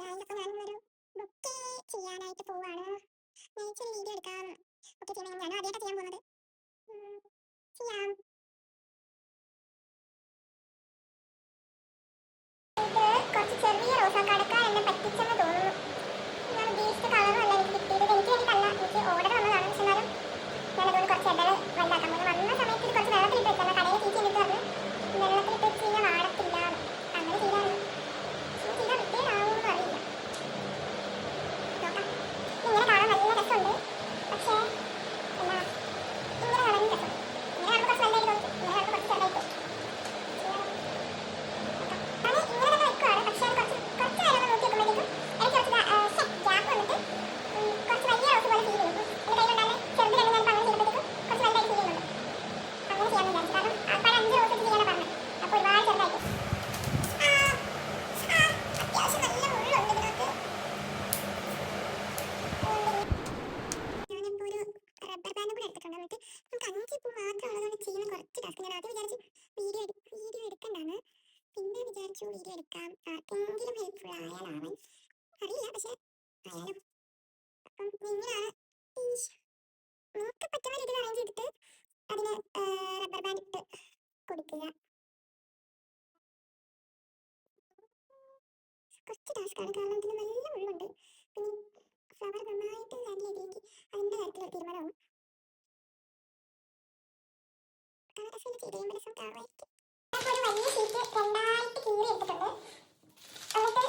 Guys, അപ്പോൾ ഞാനിന്നൊരു bouquet ചെയ്യാനായിട്ട് പോവാണ്. ഞാൻ ഇച്ചിരി വീഡിയോ എടുക്കാം. ബൊക്കെ ചെയ്യണം. ഞാനും ആദ്യമായിട്ടാണ് ചെയ്യാൻ പോകുന്നത്. ചെയ്യാം. ഇത് കുറച്ച് ചെറിയ റോസാക്കാടൊക്കെ എന്നെ പറ്റിച്ചെന്ന് തോന്നുന്നു. ഞാൻ ഉദ്ദേശിച്ച കളറും അല്ല എനിക്ക് കിട്ടിയത്. എനിക്ക് വേണ്ടിയിട്ടല്ല, എനിക്ക് ഓർഡർ വന്നതാണ്. പക്ഷെ എന്നാലും ഞാനതുകൊണ്ട് കുറച്ച് ഇടകൾ വലുതാക്കാൻ പോകുന്നു. വന്ന സമയത്ത് കുറച്ച് വെള്ളത്തിലിട്ട് വെച്ചാൽ കടയിൽ ചേച്ചി എന്നിട്ട് പറഞ്ഞു വെള്ളത്തിലിട്ട് വെച്ച് കഴിഞ്ഞാൽ വാടത്തില്ല. അങ്ങനെ ചെയ്തായിരുന്നു. ചെയ്താൽ റിട്ടേൺ അറിയില്ല. നോക്കാം. ഇങ്ങനെ കാണാൻ നല്ല രസമുണ്ട്. പക്ഷേ എന്താ ഇങ്ങനെ കാണാനും രസമുണ്ട്. ഇങ്ങനെ കാണുമ്പോൾ കുറച്ച് വലുതായിട്ട് തോന്നും, ഇങ്ങനെ കാണുമ്പോൾ കുറച്ച് ചെറുതായിട്ട് തോന്നും. ഞാൻ ഇങ്ങനെ തന്നെ വെക്കുവാണ്. പക്ഷേ അത് കുറച്ച് നേരം ഒന്ന് നോക്കി വെക്കുമ്പോഴേക്കും എനിക്ക് കുറച്ച് ഗ്യാപ്പ് വന്നിട്ട് കുറച്ച് വലിയ റോസ് പോലെ ഫീൽ ചെയ്യും. എൻ്റെ കയ്യിലുണ്ടാകുന്ന ചെറുത് രണ്ട് ഞാനിപ്പോൾ അങ്ങനെ ചെയ്തപ്പോഴേക്കും കുറച്ച് വലുതായിട്ട് ഫീൽ ചെയ്യുന്നുണ്ട്. അങ്ങനെ ചെയ്യാമെന്ന് വിചാരിച്ചു. കാരണം അപ്പോൾ 5 റോസ് ചെയ്യാനാണ് പറഞ്ഞത്. അപ്പോൾ ഒരുപാട് ചെറുതായിട്ട് അത്യാവശ്യം നല്ല മുള്ളുണ്ട് ഇതിനകത്ത്. ഞാനിപ്പോൾ ഒരു റബ്ബർ ബാൻഡ് കൂടെ എടുത്തിട്ടുണ്ട്. എന്നിട്ട് നമുക്ക് 5 പൂ മാത്രമുള്ളതുകൊണ്ട് ചെയ്യുന്ന കുറച്ച് ടാസ്ക്. ഞാൻ ആദ്യം വിചാരിച്ചു വീഡിയോ എടുക്കണ്ടാണ്. പിന്നെ വിചാരിച്ചു വീഡിയോ എടുക്കാം, ആർക്കെങ്കിലും ഹെൽപ്ഫുൾ ആയാലാവാൻ അറിയില്ല. പക്ഷെ ആയാലും അപ്പം ഇങ്ങനെയാണ് നിങ്ങൾക്ക് പറ്റുന്ന രീതിയിൽ അറേഞ്ച് ചെയ്തിട്ട് അതിന് റബ്ബർ ബാൻഡ് ഇട്ട് കൊടുക്കുക. കുറച്ച് ടാസ്ക്കാണ്, കാരണം ഇതിന് നല്ല മുള്ളുണ്ട്. പിന്നെ ഫ്ലവർ നന്നായിട്ട് ഹാൻഡിൽ ചെയ്തില്ലെങ്കിൽ അതിൻ്റെ കാര്യത്തിൽ തീരുമാനമാവും. കളർ രസം ചെയ്ത് കഴിയുമ്പോൾ രസം കാണുമായിരിക്കും. ഒരു വലിയ ഷീറ്റ് രണ്ടായിട്ട് കീറി എടുത്തിട്ടുണ്ട്. എന്നിട്ട്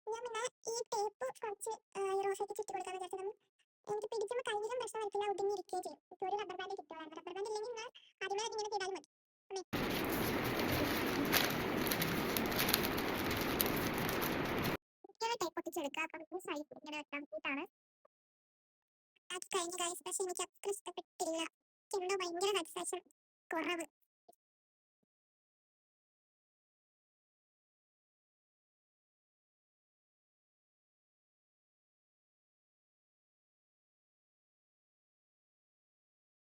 ഞാൻ പിന്നെ ഈ ടേപ്പ് കുറച്ച് ഈ റോസയ്ക്ക് ചുറ്റി കൊടുക്കാമെന്ന് വിചാരിച്ചത്. എനിക്ക് പിടിക്കുമ്പോൾ കയ്യിലും പ്രശ്നം വരത്തില്ല, ഒതുങ്ങിയിരിക്കുകയും ചെയ്യും. ഇപ്പോൾ ഒരു റബ്ബർ ബാൻഡ് കിട്ടുമായിരുന്നു. റബ്ബർ ബാൻഡ് ഇല്ലെങ്കിൽ ഞാൻ ആദ്യമേ ഇങ്ങനെ ചെയ്താലും മതി. ഇങ്ങനെ ടേപ്പ് ഒട്ടിച്ചെടുക്കുക. അപ്പം സൈഡ് ഇങ്ങനെ വെക്കാൻ കൂട്ടാണ് അത് കഴിഞ്ഞ ഗൈസ്. പക്ഷെ എനിക്ക് അത്ര ഇഷ്ടപ്പെട്ടില്ല. എന്തോ ഭയങ്കര സാറ്റിസ്ഫാക്ഷൻ കുറവ്.